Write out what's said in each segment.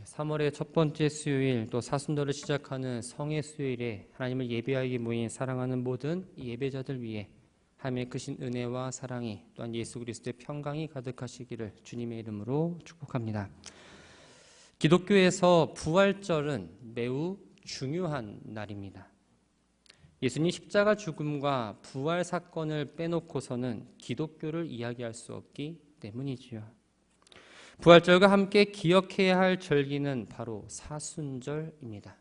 3월의 첫 번째 수요일, 또 사순절을 시작하는 성의 수요일에 하나님을 예배하기 모인 사랑하는 모든 예배자들 위해 하나님의 크신 은혜와 사랑이, 또한 예수 그리스도의 평강이 가득하시기를 주님의 이름으로 축복합니다. 기독교에서 부활절은 매우 중요한 날입니다. 예수님 십자가 죽음과 부활 사건을 빼놓고서는 기독교를 이야기할 수 없기 때문이지요. 부활절과 함께 기억해야 할 절기는 바로 사순절입니다.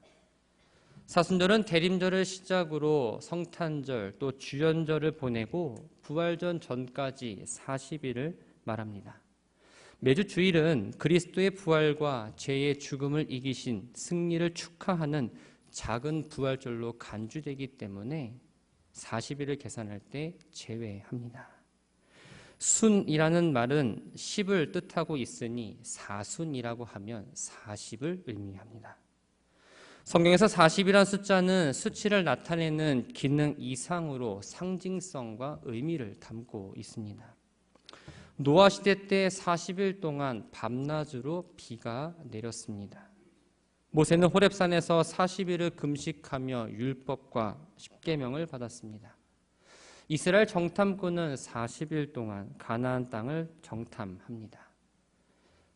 사순절은 대림절을 시작으로 성탄절 또 주연절을 보내고 부활전 전까지 40일을 말합니다. 매주 주일은 그리스도의 부활과 죄의 죽음을 이기신 승리를 축하하는 작은 부활절로 간주되기 때문에 40일을 계산할 때 제외합니다. 순이라는 말은 10을 뜻하고 있으니 사순이라고 하면 40을 의미합니다. 성경에서 40이라는 숫자는 수치를 나타내는 기능 이상으로 상징성과 의미를 담고 있습니다. 노아 시대 때 40일 동안 밤낮으로 비가 내렸습니다. 모세는 호렙산에서 40일을 금식하며 율법과 십계명을 받았습니다. 이스라엘 정탐꾼은 40일 동안 가나안 땅을 정탐합니다.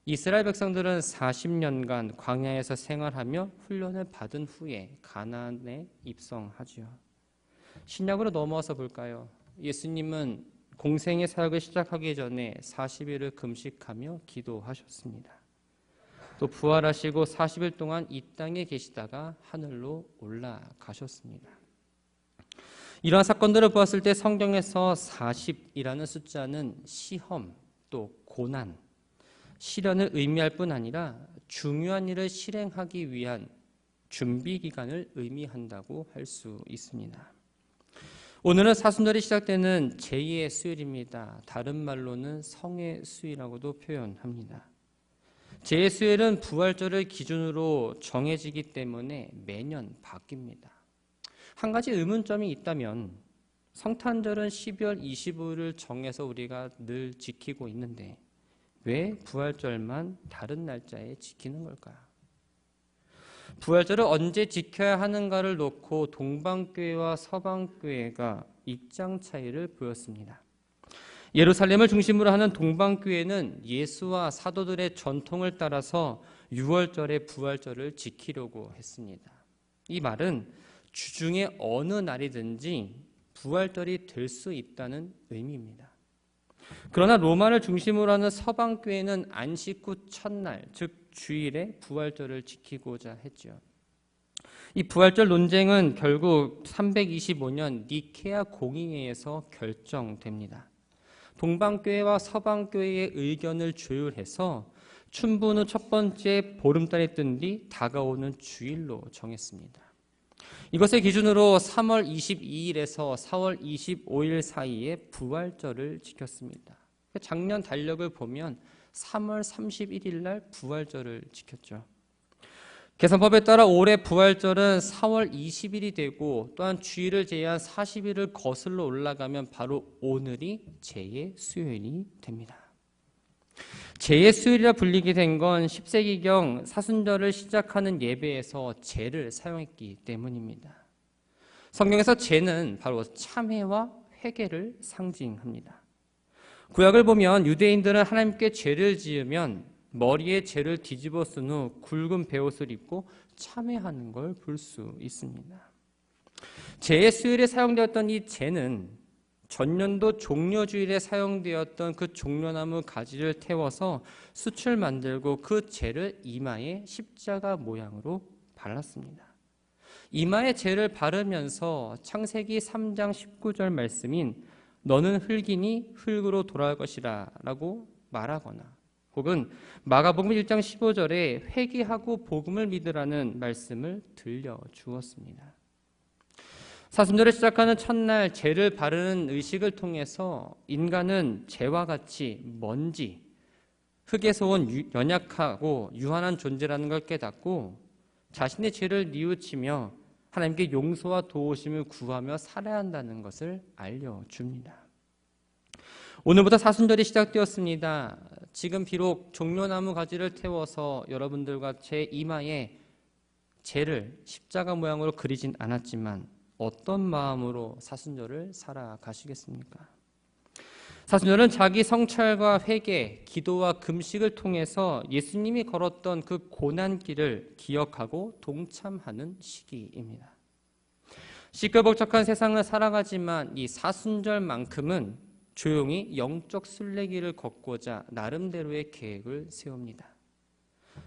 이스라엘 백성들은 40년간 광야에서 생활하며 훈련을 받은 후에 가나안에 입성하지요. 신약으로 넘어와서 볼까요? 예수님은 공생의 사역을 시작하기 전에 40일을 금식하며 기도하셨습니다. 또 부활하시고 40일 동안 이 땅에 계시다가 하늘로 올라가셨습니다. 이러한 사건들을 보았을 때 성경에서 40이라는 숫자는 시험, 또 고난, 시련을 의미할 뿐 아니라 중요한 일을 실행하기 위한 준비 기간을 의미한다고 할 수 있습니다. 오늘은 사순절이 시작되는 제2의 수요일입니다. 다른 말로는 성의 수요일이라고도 표현합니다. 제2의 수요일은 부활절을 기준으로 정해지기 때문에 매년 바뀝니다. 한 가지 의문점이 있다면 성탄절은 12월 25일을 정해서 우리가 늘 지키고 있는데 왜 부활절만 다른 날짜에 지키는 걸까요? 부활절을 언제 지켜야 하는가를 놓고 동방교회와 서방교회가 입장 차이를 보였습니다. 예루살렘을 중심으로 하는 동방교회는 예수와 사도들의 전통을 따라서 6월절의 부활절을 지키려고 했습니다. 이 말은 주중에 어느 날이든지 부활절이 될 수 있다는 의미입니다. 그러나 로마를 중심으로 하는 서방교회는 안식 후 첫날, 즉 주일에 부활절을 지키고자 했죠. 이 부활절 논쟁은 결국 325년 니케아 공의회에서 결정됩니다. 동방교회와 서방교회의 의견을 조율해서 춘분 후 첫 번째 보름달이 뜬 뒤 다가오는 주일로 정했습니다. 이것을 기준으로 3월 22일에서 4월 25일 사이에 부활절을 지켰습니다. 작년 달력을 보면 3월 31일 날 부활절을 지켰죠. 계산법에 따라 올해 부활절은 4월 20일이 되고 또한 주일을 제외한 40일을 거슬러 올라가면 바로 오늘이 제2의 수요일이 됩니다. 제2의 수요일이라 불리게 된 건 10세기경 사순절을 시작하는 예배에서 제를 사용했기 때문입니다. 성경에서 제는 바로 참회와 회개를 상징합니다. 구약을 보면 유대인들은 하나님께 죄를 지으면 머리에 죄를 뒤집어 쓴 후 굵은 베옷을 입고 참회하는 걸 볼 수 있습니다. 제의 수요일에 사용되었던 이 제는 전년도 종려주일에 사용되었던 그 종려나무 가지를 태워서 숯을 만들고 그 제를 이마에 십자가 모양으로 발랐습니다. 이마에 제를 바르면서 창세기 3장 19절 말씀인 너는 흙이니 흙으로 돌아갈 것이라 라고 말하거나 혹은 마가복음 1장 15절에 회개하고 복음을 믿으라는 말씀을 들려주었습니다. 사순절을 시작하는 첫날 제를 바르는 의식을 통해서 인간은 죄와 같이 먼지, 흙에서 온 연약하고 유한한 존재라는 걸 깨닫고 자신의 죄를 뉘우치며 하나님께 용서와 도우심을 구하며 살아야 한다는 것을 알려줍니다. 오늘부터 사순절이 시작되었습니다. 지금 비록 종려나무 가지를 태워서 여러분들과 제 이마에 재를 십자가 모양으로 그리진 않았지만 어떤 마음으로 사순절을 살아가시겠습니까? 사순절은 자기 성찰과 회개, 기도와 금식을 통해서 예수님이 걸었던 그 고난길을 기억하고 동참하는 시기입니다. 시끌벅적한 세상을 살아가지만 이 사순절만큼은 조용히 영적 순례길을 걷고자 나름대로의 계획을 세웁니다.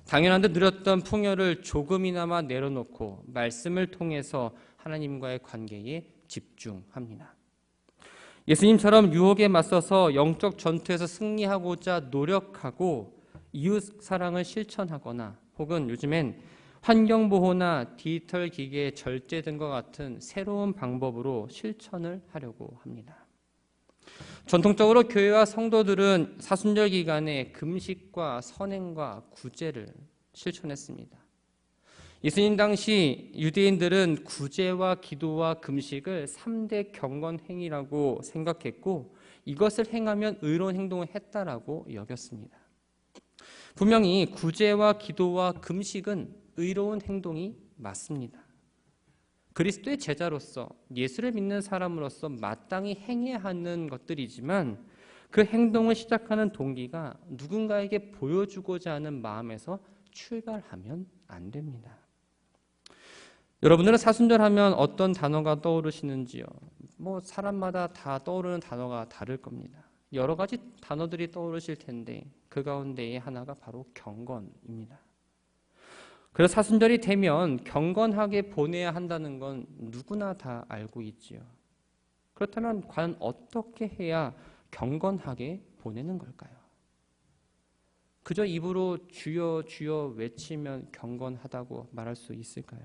당연한 듯 누렸던 풍요를 조금이나마 내려놓고 말씀을 통해서 하나님과의 관계에 집중합니다. 예수님처럼 유혹에 맞서서 영적 전투에서 승리하고자 노력하고 이웃 사랑을 실천하거나 혹은 요즘엔 환경보호나 디지털 기기의 절제 등과 같은 새로운 방법으로 실천을 하려고 합니다. 전통적으로 교회와 성도들은 사순절 기간에 금식과 선행과 구제를 실천했습니다. 예수님 당시 유대인들은 구제와 기도와 금식을 3대 경건 행위라고 생각했고 이것을 행하면 의로운 행동을 했다라고 여겼습니다. 분명히 구제와 기도와 금식은 의로운 행동이 맞습니다. 그리스도의 제자로서 예수를 믿는 사람으로서 마땅히 행해야 하는 것들이지만 그 행동을 시작하는 동기가 누군가에게 보여주고자 하는 마음에서 출발하면 안 됩니다. 여러분들은 사순절 하면 어떤 단어가 떠오르시는지요? 사람마다 다 떠오르는 단어가 다를 겁니다. 여러 가지 단어들이 떠오르실 텐데 그 가운데의 하나가 바로 경건입니다. 그래서 사순절이 되면 경건하게 보내야 한다는 건 누구나 다 알고 있지요. 그렇다면 과연 어떻게 해야 경건하게 보내는 걸까요? 그저 입으로 주여 주여 외치면 경건하다고 말할 수 있을까요?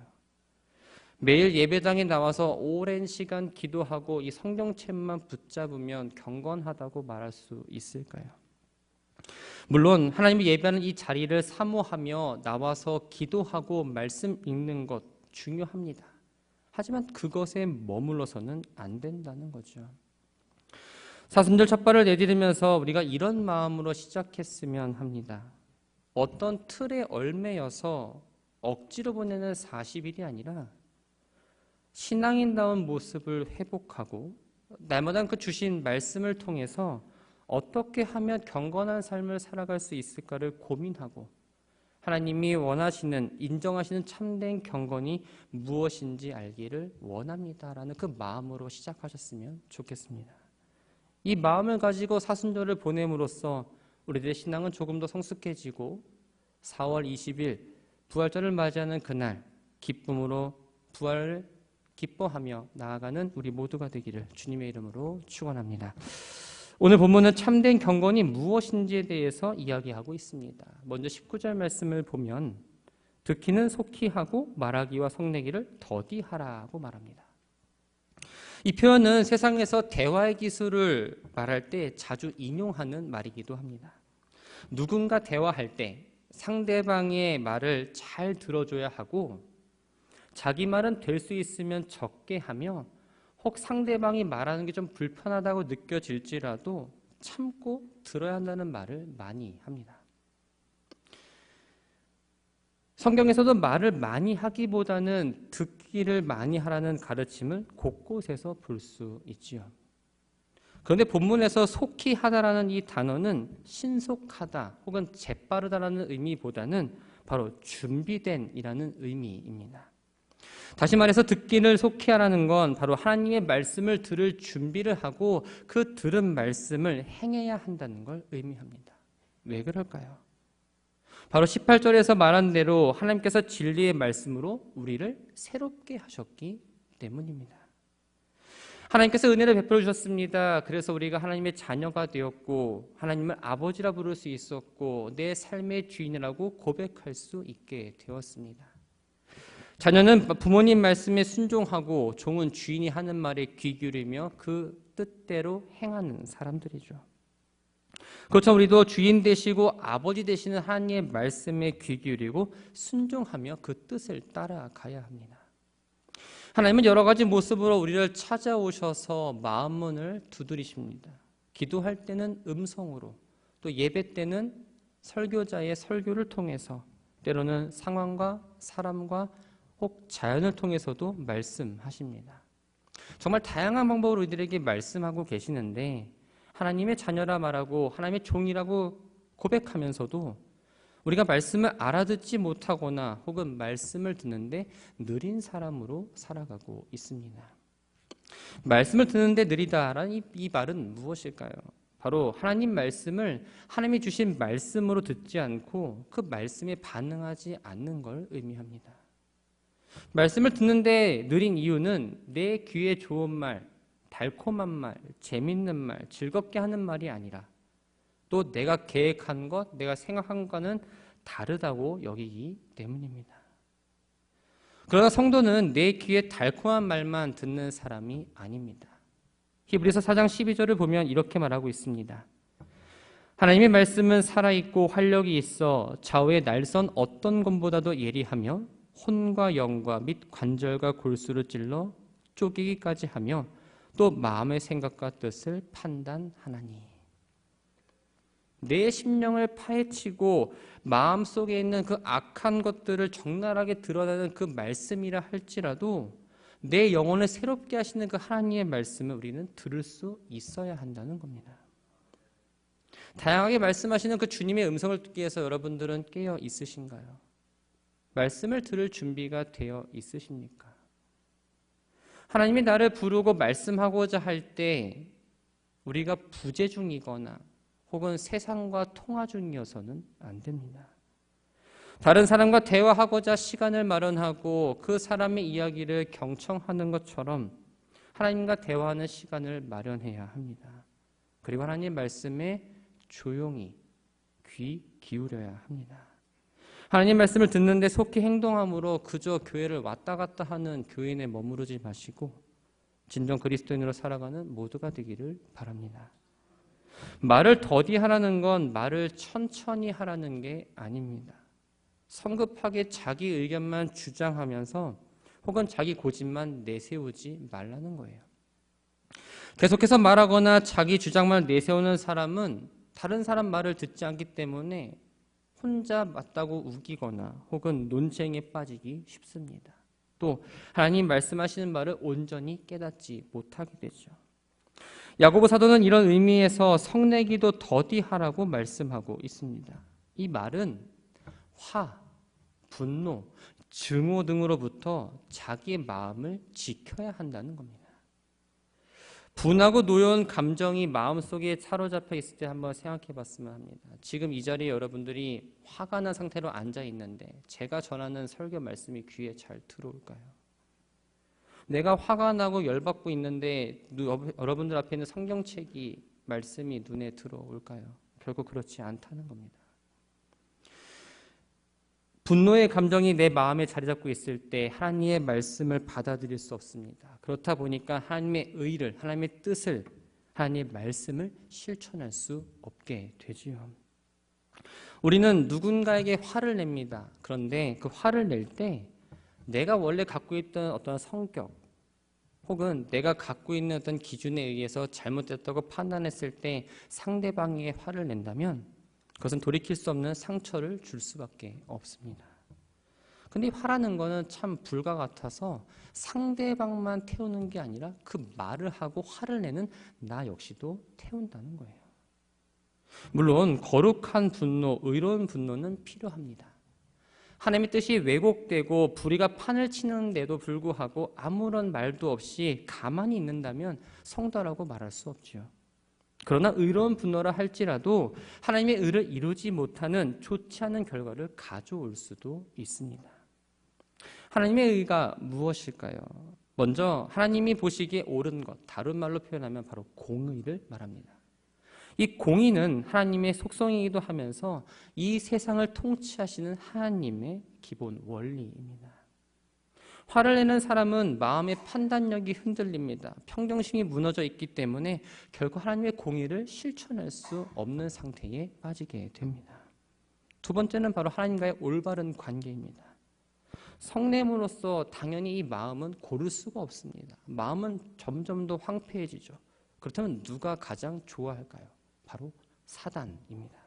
매일 예배당에 나와서 오랜 시간 기도하고 이 성경책만 붙잡으면 경건하다고 말할 수 있을까요? 물론 하나님이 예배하는 이 자리를 사모하며 나와서 기도하고 말씀 읽는 것 중요합니다. 하지만 그것에 머물러서는 안 된다는 거죠. 사순절 첫발을 내디디면서 우리가 이런 마음으로 시작했으면 합니다. 어떤 틀에 얽매여서 억지로 보내는 40일이 아니라 신앙인다운 모습을 회복하고 날마다 그 주신 말씀을 통해서 어떻게 하면 경건한 삶을 살아갈 수 있을까를 고민하고 하나님이 원하시는, 인정하시는 참된 경건이 무엇인지 알기를 원합니다라는 그 마음으로 시작하셨으면 좋겠습니다. 이 마음을 가지고 사순절을 보냄으로써 우리들의 신앙은 조금 더 성숙해지고 4월 20일 부활절을 맞이하는 그날 기쁨으로 부활을 기뻐하며 나아가는 우리 모두가 되기를 주님의 이름으로 축원합니다. 오늘 본문은 참된 경건이 무엇인지에 대해서 이야기하고 있습니다. 먼저 19절 말씀을 보면 듣기는 속히 하고 말하기와 성내기를 더디하라고 말합니다. 이 표현은 세상에서 대화의 기술을 말할 때 자주 인용하는 말이기도 합니다. 누군가 대화할 때 상대방의 말을 잘 들어줘야 하고 자기 말은 될 수 있으면 적게 하며 혹 상대방이 말하는 게 좀 불편하다고 느껴질지라도 참고 들어야 한다는 말을 많이 합니다. 성경에서도 말을 많이 하기보다는 듣기를 많이 하라는 가르침을 곳곳에서 볼 수 있지요. 그런데 본문에서 속히 하다라는 이 단어는 신속하다 혹은 재빠르다라는 의미보다는 바로 준비된 이라는 의미입니다. 다시 말해서 듣기를 속히 하라는 건 바로 하나님의 말씀을 들을 준비를 하고 그 들은 말씀을 행해야 한다는 걸 의미합니다. 왜 그럴까요? 바로 18절에서 말한 대로 하나님께서 진리의 말씀으로 우리를 새롭게 하셨기 때문입니다. 하나님께서 은혜를 베풀어 주셨습니다. 그래서 우리가 하나님의 자녀가 되었고 하나님을 아버지라 부를 수 있었고 내 삶의 주인이라고 고백할 수 있게 되었습니다. 자녀는 부모님 말씀에 순종하고 종은 주인이 하는 말에 귀 기울이며 그 뜻대로 행하는 사람들이죠. 그렇죠. 우리도 주인 되시고 아버지 되시는 하나님의 말씀에 귀 기울이고 순종하며 그 뜻을 따라가야 합니다. 하나님은 여러 가지 모습으로 우리를 찾아오셔서 마음문을 두드리십니다. 기도할 때는 음성으로, 또 예배 때는 설교자의 설교를 통해서, 때로는 상황과 사람과 혹 자연을 통해서도 말씀하십니다. 정말 다양한 방법으로 우리들에게 말씀하고 계시는데, 하나님의 자녀라 말하고 하나님의 종이라고 고백하면서도 우리가 말씀을 알아듣지 못하거나 혹은 말씀을 듣는데 느린 사람으로 살아가고 있습니다. 말씀을 듣는데 느리다라는 이 말은 무엇일까요? 바로 하나님 말씀을 하나님이 주신 말씀으로 듣지 않고 그 말씀에 반응하지 않는 걸 의미합니다. 말씀을 듣는데 느린 이유는 내 귀에 좋은 말, 달콤한 말, 재밌는 말, 즐겁게 하는 말이 아니라 또 내가 계획한 것, 내가 생각한 것과는 다르다고 여기기 때문입니다. 그러나 성도는 내 귀에 달콤한 말만 듣는 사람이 아닙니다. 히브리서 4장 12절을 보면 이렇게 말하고 있습니다. 하나님의 말씀은 살아있고 활력이 있어 좌우의 날선 어떤 검보다도 예리하며 혼과 영과 및 관절과 골수를 찔러 쪼개기까지 하며 또 마음의 생각과 뜻을 판단하나니. 내 심령을 파헤치고 마음속에 있는 그 악한 것들을 적나라하게 드러내는 그 말씀이라 할지라도 내 영혼을 새롭게 하시는 그 하나님의 말씀을 우리는 들을 수 있어야 한다는 겁니다. 다양하게 말씀하시는 그 주님의 음성을 듣기 위해서 여러분들은 깨어 있으신가요? 말씀을 들을 준비가 되어 있으십니까? 하나님이 나를 부르고 말씀하고자 할 때 우리가 부재 중이거나 혹은 세상과 통화 중이어서는 안 됩니다. 다른 사람과 대화하고자 시간을 마련하고 그 사람의 이야기를 경청하는 것처럼 하나님과 대화하는 시간을 마련해야 합니다. 그리고 하나님 말씀에 조용히 귀 기울여야 합니다. 하나님 말씀을 듣는데 속히 행동함으로 그저 교회를 왔다 갔다 하는 교인에 머무르지 마시고 진정 그리스도인으로 살아가는 모두가 되기를 바랍니다. 말을 더디하라는 건 말을 천천히 하라는 게 아닙니다. 성급하게 자기 의견만 주장하면서 혹은 자기 고집만 내세우지 말라는 거예요. 계속해서 말하거나 자기 주장만 내세우는 사람은 다른 사람 말을 듣지 않기 때문에 혼자 맞다고 우기거나 혹은 논쟁에 빠지기 쉽습니다. 또 하나님 말씀하시는 말을 온전히 깨닫지 못하게 되죠. 야고보 사도는 이런 의미에서 성내기도 더디하라고 말씀하고 있습니다. 이 말은 화, 분노, 증오 등으로부터 자기의 마음을 지켜야 한다는 겁니다. 분하고 노여운 감정이 마음속에 사로잡혀 있을 때 한번 생각해 봤으면 합니다. 지금 이 자리에 여러분들이 화가 난 상태로 앉아 있는데 제가 전하는 설교 말씀이 귀에 잘 들어올까요? 내가 화가 나고 열받고 있는데 여러분들 앞에 있는 성경책이 말씀이 눈에 들어올까요? 결국 그렇지 않다는 겁니다. 분노의 감정이 내 마음에 자리 잡고 있을 때 하나님의 말씀을 받아들일 수 없습니다. 그렇다 보니까 하나님의 의를, 하나님의 뜻을, 하나님의 말씀을 실천할 수 없게 되지요. 우리는 누군가에게 화를 냅니다. 그런데 그 화를 낼 때 내가 원래 갖고 있던 어떤 성격 혹은 내가 갖고 있는 어떤 기준에 의해서 잘못됐다고 판단했을 때 상대방에게 화를 낸다면 그것은 돌이킬 수 없는 상처를 줄 수밖에 없습니다. 근데 화라는 거는 참 불과 같아서 상대방만 태우는 게 아니라 그 말을 하고 화를 내는 나 역시도 태운다는 거예요. 물론 거룩한 분노, 의로운 분노는 필요합니다. 하나님의 뜻이 왜곡되고 불의가 판을 치는데도 불구하고 아무런 말도 없이 가만히 있는다면 성도라고 말할 수 없지요. 그러나 의로운 분노라 할지라도 하나님의 의를 이루지 못하는 좋지 않은 결과를 가져올 수도 있습니다. 하나님의 의가 무엇일까요? 먼저 하나님이 보시기에 옳은 것, 다른 말로 표현하면 바로 공의를 말합니다. 이 공의는 하나님의 속성이기도 하면서 이 세상을 통치하시는 하나님의 기본 원리입니다. 화를 내는 사람은 마음의 판단력이 흔들립니다. 평정심이 무너져 있기 때문에 결국 하나님의 공의를 실천할 수 없는 상태에 빠지게 됩니다. 두 번째는 바로 하나님과의 올바른 관계입니다. 성냄으로써 당연히 이 마음은 고를 수가 없습니다. 마음은 점점 더 황폐해지죠. 그렇다면 누가 가장 좋아할까요? 바로 사단입니다.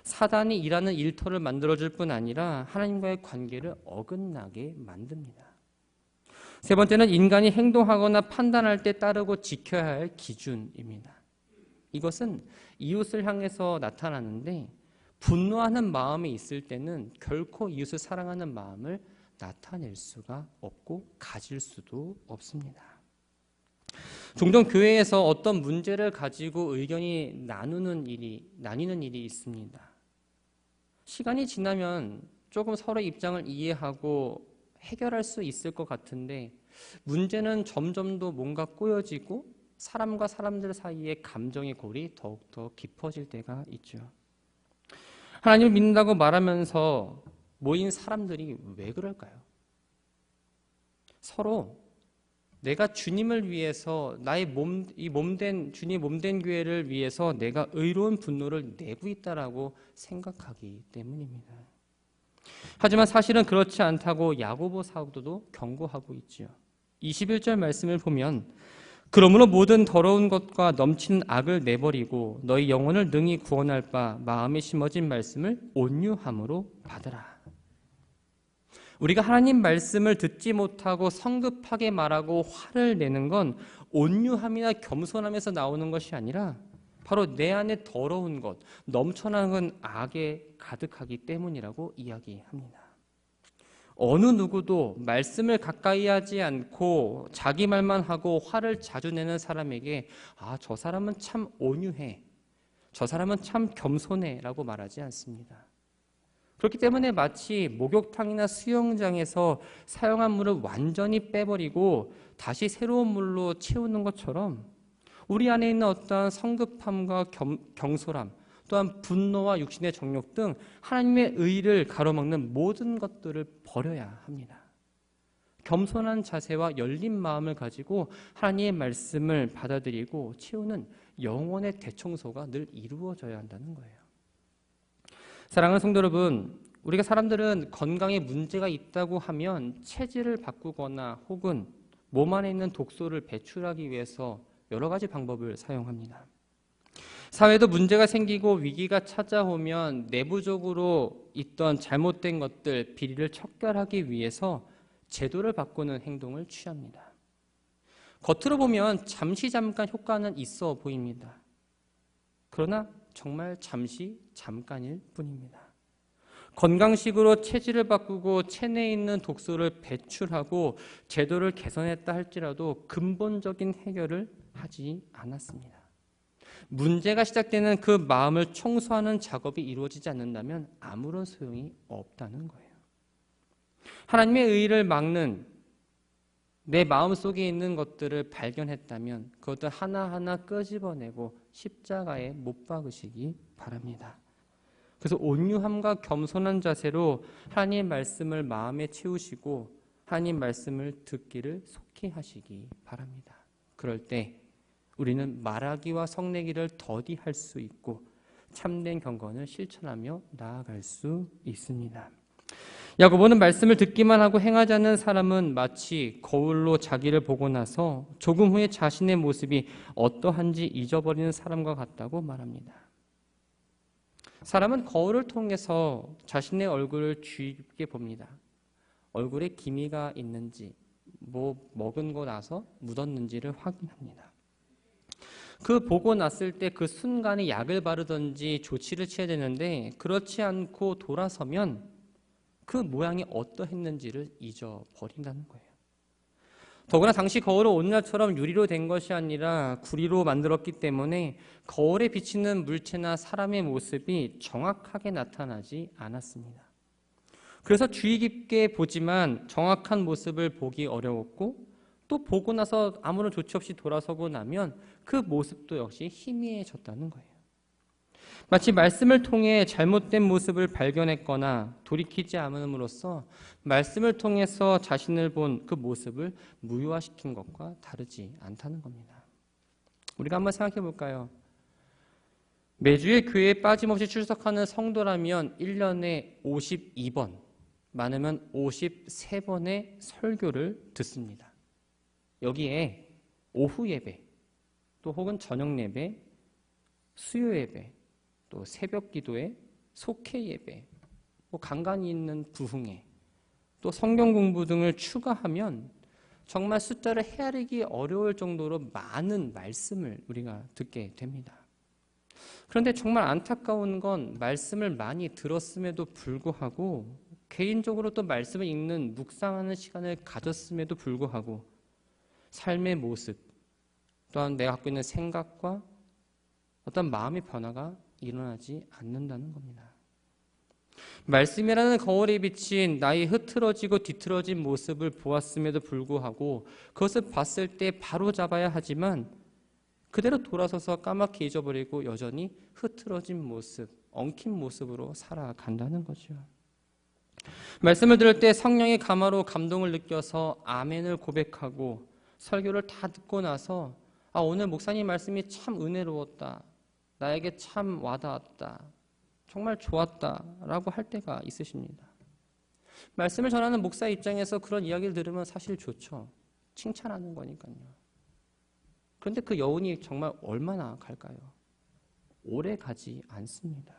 사단이 일하는 일터를 만들어줄 뿐 아니라 하나님과의 관계를 어긋나게 만듭니다. 세 번째는 인간이 행동하거나 판단할 때 따르고 지켜야 할 기준입니다. 이것은 이웃을 향해서 나타나는데 분노하는 마음이 있을 때는 결코 이웃을 사랑하는 마음을 나타낼 수가 없고 가질 수도 없습니다. 종종 교회에서 어떤 문제를 가지고 의견이 나뉘는 일이 있습니다. 시간이 지나면 조금 서로의 입장을 이해하고 해결할 수 있을 것 같은데 문제는 점점 더 뭔가 꼬여지고 사람과 사람들 사이의 감정의 골이 더욱더 깊어질 때가 있죠. 하나님을 믿는다고 말하면서 모인 사람들이 왜 그럴까요? 서로 내가 주님을 위해서 나의 주님의 몸된 교회를 위해서 내가 의로운 분노를 내고 있다라고 생각하기 때문입니다. 하지만 사실은 그렇지 않다고 야고보 사도도 경고하고 있지요. 21절 말씀을 보면 그러므로 모든 더러운 것과 넘치는 악을 내버리고 너희 영혼을 능히 구원할 바 마음에 심어진 말씀을 온유함으로 받으라. 우리가 하나님 말씀을 듣지 못하고 성급하게 말하고 화를 내는 건 온유함이나 겸손함에서 나오는 것이 아니라 바로 내 안에 더러운 것, 넘쳐나는 악에 가득하기 때문이라고 이야기합니다. 어느 누구도 말씀을 가까이 하지 않고 자기 말만 하고 화를 자주 내는 사람에게 저 사람은 참 온유해, 저 사람은 참 겸손해 라고 말하지 않습니다. 그렇기 때문에 마치 목욕탕이나 수영장에서 사용한 물을 완전히 빼버리고 다시 새로운 물로 채우는 것처럼 우리 안에 있는 어떠한 성급함과 경솔함, 또한 분노와 육신의 정욕 등 하나님의 의를 가로막는 모든 것들을 버려야 합니다. 겸손한 자세와 열린 마음을 가지고 하나님의 말씀을 받아들이고 채우는 영혼의 대청소가 늘 이루어져야 한다는 거예요. 사랑하는 성도 여러분, 우리가 사람들은 건강에 문제가 있다고 하면 체질을 바꾸거나 혹은 몸 안에 있는 독소를 배출하기 위해서 여러 가지 방법을 사용합니다. 사회도 문제가 생기고 위기가 찾아오면 내부적으로 있던 잘못된 것들, 비리를 척결하기 위해서 제도를 바꾸는 행동을 취합니다. 겉으로 보면 잠시 잠깐 효과는 있어 보입니다. 그러나 정말 잠시 잠깐일 뿐입니다. 건강식으로 체질을 바꾸고 체내에 있는 독소를 배출하고 제도를 개선했다 할지라도 근본적인 해결을 하지 않았습니다. 문제가 시작되는 그 마음을 청소하는 작업이 이루어지지 않는다면 아무런 소용이 없다는 거예요. 하나님의 의를 막는 내 마음속에 있는 것들을 발견했다면 그것들 하나하나 끄집어내고 십자가에 못 박으시기 바랍니다. 그래서 온유함과 겸손한 자세로 하나님의 말씀을 마음에 채우시고 하나님 말씀을 듣기를 속히 하시기 바랍니다. 그럴 때 우리는 말하기와 성내기를 더디할 수 있고 참된 경건을 실천하며 나아갈 수 있습니다. 야고보는 말씀을 듣기만 하고 행하지 않는 사람은 마치 거울로 자기를 보고 나서 조금 후에 자신의 모습이 어떠한지 잊어버리는 사람과 같다고 말합니다. 사람은 거울을 통해서 자신의 얼굴을 주의 깊게 봅니다. 얼굴에 기미가 있는지, 먹은 거 나서 묻었는지를 확인합니다. 그 보고 났을 때 그 순간에 약을 바르든지 조치를 취해야 되는데 그렇지 않고 돌아서면 그 모양이 어떠했는지를 잊어버린다는 거예요. 더구나 당시 거울은 오늘날처럼 유리로 된 것이 아니라 구리로 만들었기 때문에 거울에 비치는 물체나 사람의 모습이 정확하게 나타나지 않았습니다. 그래서 주의 깊게 보지만 정확한 모습을 보기 어려웠고 또 보고 나서 아무런 조치 없이 돌아서고 나면 그 모습도 역시 희미해졌다는 거예요. 마치 말씀을 통해 잘못된 모습을 발견했거나 돌이키지 않음으로써 말씀을 통해서 자신을 본 그 모습을 무효화시킨 것과 다르지 않다는 겁니다. 우리가 한번 생각해 볼까요? 매주일 교회에 빠짐없이 출석하는 성도라면 1년에 52번, 많으면 53번의 설교를 듣습니다. 여기에 오후 예배, 또 혹은 저녁 예배, 수요 예배, 또 새벽 기도회, 속회 예배, 뭐 간간히 있는 부흥회, 또 성경 공부 등을 추가하면 정말 숫자를 헤아리기 어려울 정도로 많은 말씀을 우리가 듣게 됩니다. 그런데 정말 안타까운 건 말씀을 많이 들었음에도 불구하고 개인적으로 또 말씀을 읽는 묵상하는 시간을 가졌음에도 불구하고 삶의 모습 또한 내가 갖고 있는 생각과 어떤 마음의 변화가 일어나지 않는다는 겁니다. 말씀이라는 거울에 비친 나의 흐트러지고 뒤틀어진 모습을 보았음에도 불구하고 그것을 봤을 때 바로 잡아야 하지만 그대로 돌아서서 까맣게 잊어버리고 여전히 흐트러진 모습, 엉킨 모습으로 살아간다는 거죠. 말씀을 들을 때 성령의 감화로 감동을 느껴서 아멘을 고백하고 설교를 다 듣고 나서 오늘 목사님 말씀이 참 은혜로웠다. 나에게 참 와닿았다. 정말 좋았다. 라고 할 때가 있으십니다. 말씀을 전하는 목사 입장에서 그런 이야기를 들으면 사실 좋죠. 칭찬하는 거니까요. 그런데 그 여운이 정말 얼마나 갈까요? 오래 가지 않습니다.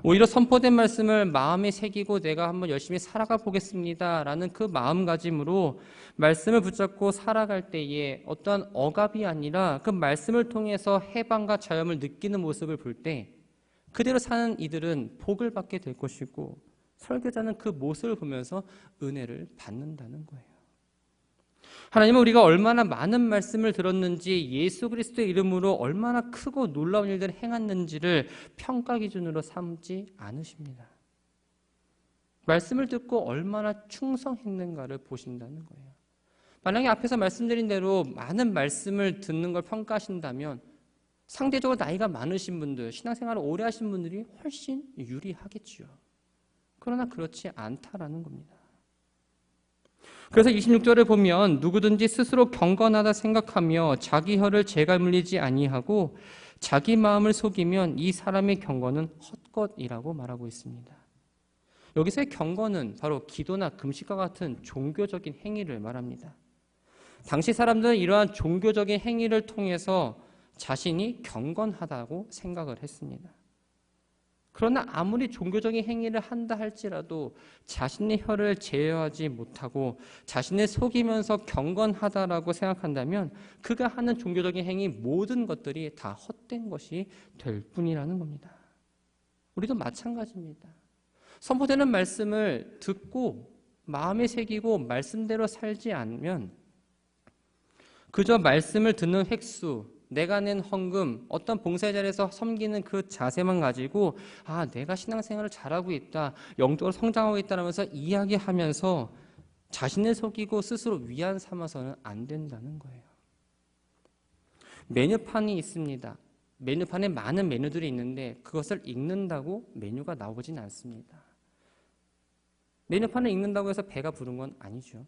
오히려 선포된 말씀을 마음에 새기고 내가 한번 열심히 살아가 보겠습니다 라는 그 마음가짐으로 말씀을 붙잡고 살아갈 때에 어떠한 억압이 아니라 그 말씀을 통해서 해방과 자유함을 느끼는 모습을 볼 때 그대로 사는 이들은 복을 받게 될 것이고 설교자는 그 모습을 보면서 은혜를 받는다는 거예요. 하나님은 우리가 얼마나 많은 말씀을 들었는지 예수 그리스도의 이름으로 얼마나 크고 놀라운 일들을 행했는지를 평가 기준으로 삼지 않으십니다. 말씀을 듣고 얼마나 충성했는가를 보신다는 거예요. 만약에 앞에서 말씀드린 대로 많은 말씀을 듣는 걸 평가하신다면 상대적으로 나이가 많으신 분들, 신앙생활을 오래 하신 분들이 훨씬 유리하겠죠. 그러나 그렇지 않다라는 겁니다. 그래서 26절을 보면 누구든지 스스로 경건하다 생각하며 자기 혀를 재갈물리지 아니하고 자기 마음을 속이면 이 사람의 경건은 헛것이라고 말하고 있습니다. 여기서의 경건은 바로 기도나 금식과 같은 종교적인 행위를 말합니다. 당시 사람들은 이러한 종교적인 행위를 통해서 자신이 경건하다고 생각을 했습니다. 그러나 아무리 종교적인 행위를 한다 할지라도 자신의 혀를 제어하지 못하고 자신을 속이면서 경건하다라고 생각한다면 그가 하는 종교적인 행위 모든 것들이 다 헛된 것이 될 뿐이라는 겁니다. 우리도 마찬가지입니다. 선포되는 말씀을 듣고 마음에 새기고 말씀대로 살지 않으면 그저 말씀을 듣는 획수, 내가 낸 헌금, 어떤 봉사의 자리에서 섬기는 그 자세만 가지고 내가 신앙생활을 잘하고 있다, 영적으로 성장하고 있다면서 이야기하면서 자신을 속이고 스스로 위안 삼아서는 안 된다는 거예요. 메뉴판이 있습니다. 메뉴판에 많은 메뉴들이 있는데 그것을 읽는다고 메뉴가 나오진 않습니다. 메뉴판을 읽는다고 해서 배가 부른 건 아니죠.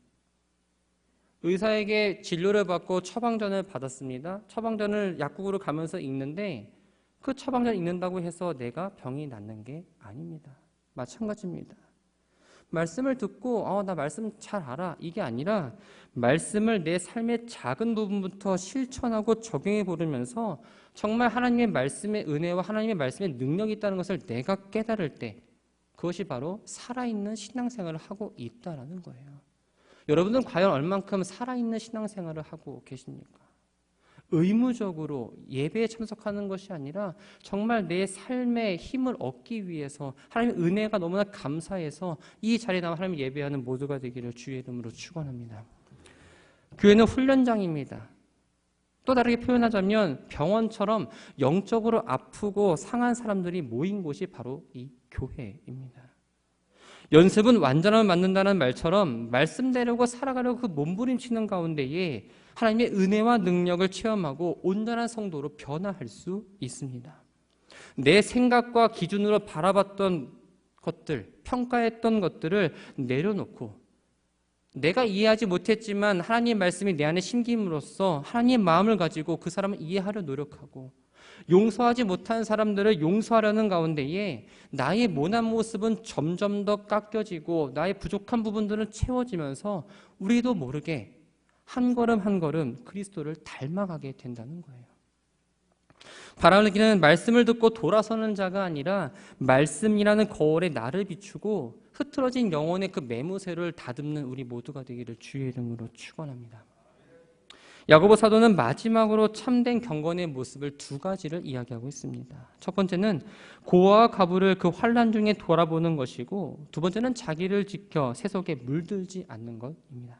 의사에게 진료를 받고 처방전을 받았습니다. 처방전을 약국으로 가면서 읽는데 그 처방전을 읽는다고 해서 내가 병이 낫는 게 아닙니다. 마찬가지입니다. 말씀을 듣고 나 말씀 잘 알아 이게 아니라 말씀을 내 삶의 작은 부분부터 실천하고 적용해 보면서 정말 하나님의 말씀의 은혜와 하나님의 말씀의 능력이 있다는 것을 내가 깨달을 때 그것이 바로 살아있는 신앙생활을 하고 있다는 거예요. 여러분은 과연 얼만큼 살아있는 신앙생활을 하고 계십니까? 의무적으로 예배에 참석하는 것이 아니라 정말 내 삶의 힘을 얻기 위해서 하나님의 은혜가 너무나 감사해서 이 자리에 나와 하나님 예배하는 모두가 되기를 주의 이름으로 축원합니다. 교회는 훈련장입니다. 또 다르게 표현하자면 병원처럼 영적으로 아프고 상한 사람들이 모인 곳이 바로 이 교회입니다. 연습은 완전함을 만든다는 말처럼 말씀대로 살아가려고 그 몸부림치는 가운데에 하나님의 은혜와 능력을 체험하고 온전한 성도로 변화할 수 있습니다. 내 생각과 기준으로 바라봤던 것들, 평가했던 것들을 내려놓고 내가 이해하지 못했지만 하나님의 말씀이 내 안에 심김으로써 하나님의 마음을 가지고 그 사람을 이해하려 노력하고 용서하지 못한 사람들을 용서하려는 가운데에 나의 모난 모습은 점점 더 깎여지고 나의 부족한 부분들은 채워지면서 우리도 모르게 한 걸음 한 걸음 그리스도를 닮아가게 된다는 거예요. 바라기는 말씀을 듣고 돌아서는 자가 아니라 말씀이라는 거울에 나를 비추고 흐트러진 영혼의 그 매무새를 다듬는 우리 모두가 되기를 주의 이름으로 축원합니다. 야고보 사도는 마지막으로 참된 경건의 모습을 두 가지를 이야기하고 있습니다. 첫 번째는 고아와 과부를 그 환난 중에 돌아보는 것이고, 두 번째는 자기를 지켜 세속에 물들지 않는 것입니다.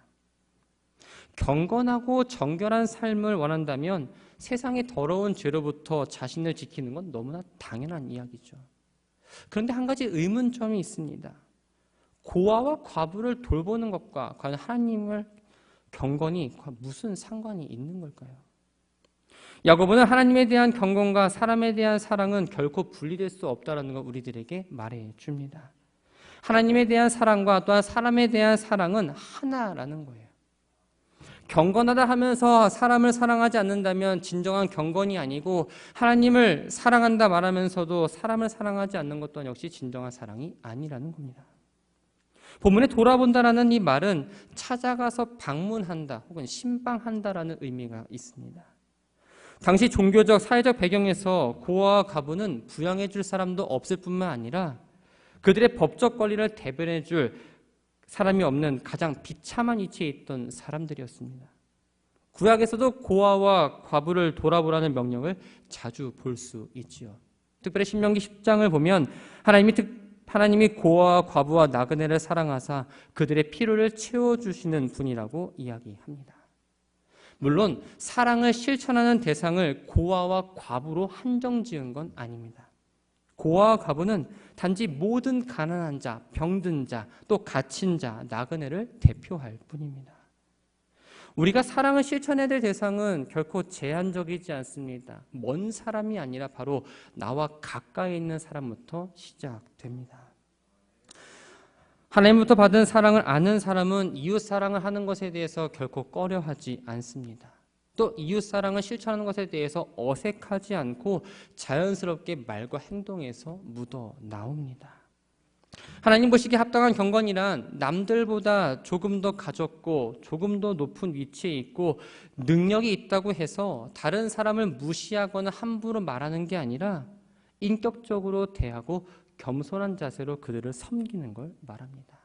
경건하고 정결한 삶을 원한다면 세상의 더러운 죄로부터 자신을 지키는 건 너무나 당연한 이야기죠. 그런데 한 가지 의문점이 있습니다. 고아와 과부를 돌보는 것과 과연 하나님을 경건이 무슨 상관이 있는 걸까요? 야고보는 하나님에 대한 경건과 사람에 대한 사랑은 결코 분리될 수 없다는 걸 우리들에게 말해줍니다. 하나님에 대한 사랑과 또한 사람에 대한 사랑은 하나라는 거예요. 경건하다 하면서 사람을 사랑하지 않는다면 진정한 경건이 아니고, 하나님을 사랑한다 말하면서도 사람을 사랑하지 않는 것 또한 역시 진정한 사랑이 아니라는 겁니다. 본문에 돌아본다라는 이 말은 찾아가서 방문한다 혹은 신방한다라는 의미가 있습니다. 당시 종교적 사회적 배경에서 고아와 과부는 부양해 줄 사람도 없을 뿐만 아니라 그들의 법적 권리를 대변해 줄 사람이 없는 가장 비참한 위치에 있던 사람들이었습니다. 구약에서도 고아와 과부를 돌아보라는 명령을 자주 볼 수 있지요. 특별히 신명기 10장을 보면 하나님이 고아와 과부와 나그네를 사랑하사 그들의 필요를 채워주시는 분이라고 이야기합니다. 물론 사랑을 실천하는 대상을 고아와 과부로 한정지은 건 아닙니다. 고아와 과부는 단지 모든 가난한 자, 병든 자, 또 갇힌 자, 나그네를 대표할 뿐입니다. 우리가 사랑을 실천해야 될 대상은 결코 제한적이지 않습니다. 먼 사람이 아니라 바로 나와 가까이 있는 사람부터 시작됩니다. 하나님부터 받은 사랑을 아는 사람은 이웃 사랑을 하는 것에 대해서 결코 꺼려하지 않습니다. 또 이웃 사랑을 실천하는 것에 대해서 어색하지 않고 자연스럽게 말과 행동에서 묻어 나옵니다. 하나님 보시기에 합당한 경건이란 남들보다 조금 더 가졌고 조금 더 높은 위치에 있고 능력이 있다고 해서 다른 사람을 무시하거나 함부로 말하는 게 아니라 인격적으로 대하고 겸손한 자세로 그들을 섬기는 걸 말합니다.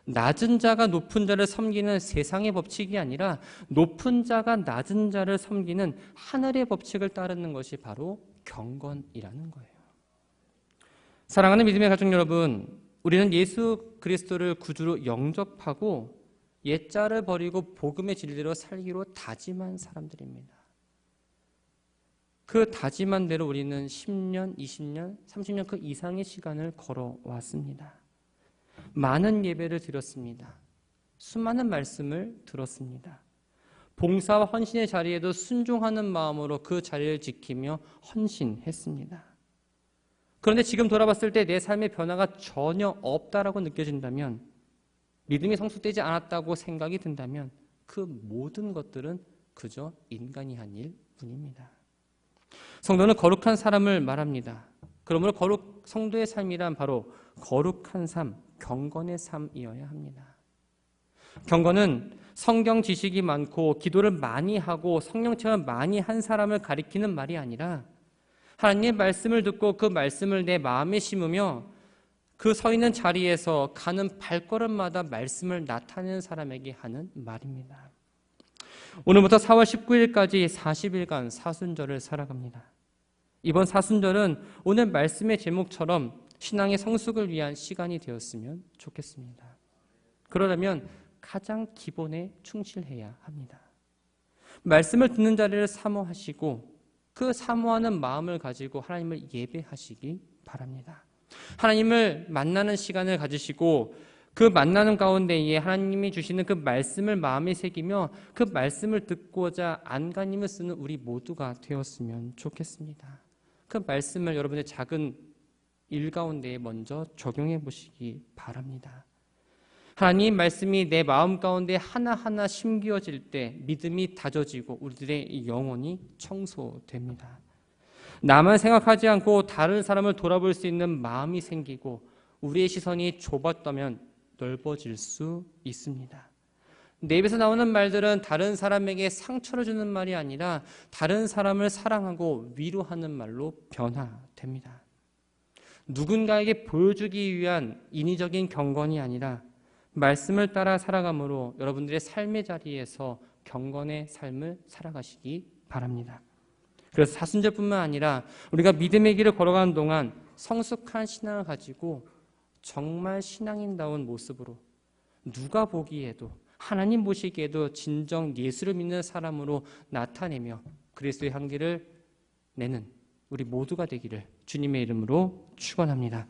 낮은 자가 높은 자를 섬기는 세상의 법칙이 아니라 높은 자가 낮은 자를 섬기는 하늘의 법칙을 따르는 것이 바로 경건이라는 거예요. 사랑하는 믿음의 가족 여러분, 우리는 예수 그리스도를 구주로 영접하고 옛자를 버리고 복음의 진리로 살기로 다짐한 사람들입니다. 그 다짐한 대로 우리는 10년, 20년, 30년 그 이상의 시간을 걸어왔습니다. 많은 예배를 드렸습니다. 수많은 말씀을 들었습니다. 봉사와 헌신의 자리에도 순종하는 마음으로 그 자리를 지키며 헌신했습니다. 그런데 지금 돌아봤을 때 내 삶의 변화가 전혀 없다라고 느껴진다면, 믿음이 성숙되지 않았다고 생각이 든다면 그 모든 것들은 그저 인간이 한 일뿐입니다. 성도는 거룩한 사람을 말합니다. 그러므로 성도의 삶이란 바로 거룩한 삶, 경건의 삶이어야 합니다. 경건은 성경 지식이 많고 기도를 많이 하고 성령 체험을 많이 한 사람을 가리키는 말이 아니라 하나님의 말씀을 듣고 그 말씀을 내 마음에 심으며 그 서 있는 자리에서 가는 발걸음마다 말씀을 나타내는 사람에게 하는 말입니다. 오늘부터 4월 19일까지 40일간 사순절을 살아갑니다. 이번 사순절은 오늘 말씀의 제목처럼 신앙의 성숙을 위한 시간이 되었으면 좋겠습니다. 그러려면 가장 기본에 충실해야 합니다. 말씀을 듣는 자리를 사모하시고 그 사모하는 마음을 가지고 하나님을 예배하시기 바랍니다. 하나님을 만나는 시간을 가지시고 그 만나는 가운데에 하나님이 주시는 그 말씀을 마음에 새기며 그 말씀을 듣고자 안간힘을 쓰는 우리 모두가 되었으면 좋겠습니다. 그 말씀을 여러분의 작은 일 가운데에 먼저 적용해 보시기 바랍니다. 하나님 말씀이 내 마음 가운데 하나하나 심기어질 때 믿음이 다져지고 우리들의 영혼이 청소됩니다. 나만 생각하지 않고 다른 사람을 돌아볼 수 있는 마음이 생기고 우리의 시선이 좁았다면 넓어질 수 있습니다. 내 입에서 나오는 말들은 다른 사람에게 상처를 주는 말이 아니라 다른 사람을 사랑하고 위로하는 말로 변화됩니다. 누군가에게 보여주기 위한 인위적인 경건이 아니라 말씀을 따라 살아감으로 여러분들의 삶의 자리에서 경건의 삶을 살아가시기 바랍니다. 그래서 사순절뿐만 아니라 우리가 믿음의 길을 걸어가는 동안 성숙한 신앙을 가지고 정말 신앙인다운 모습으로 누가 보기에도 하나님 보시기에도 진정 예수를 믿는 사람으로 나타내며 그리스도의 향기를 내는 우리 모두가 되기를 주님의 이름으로 축원합니다.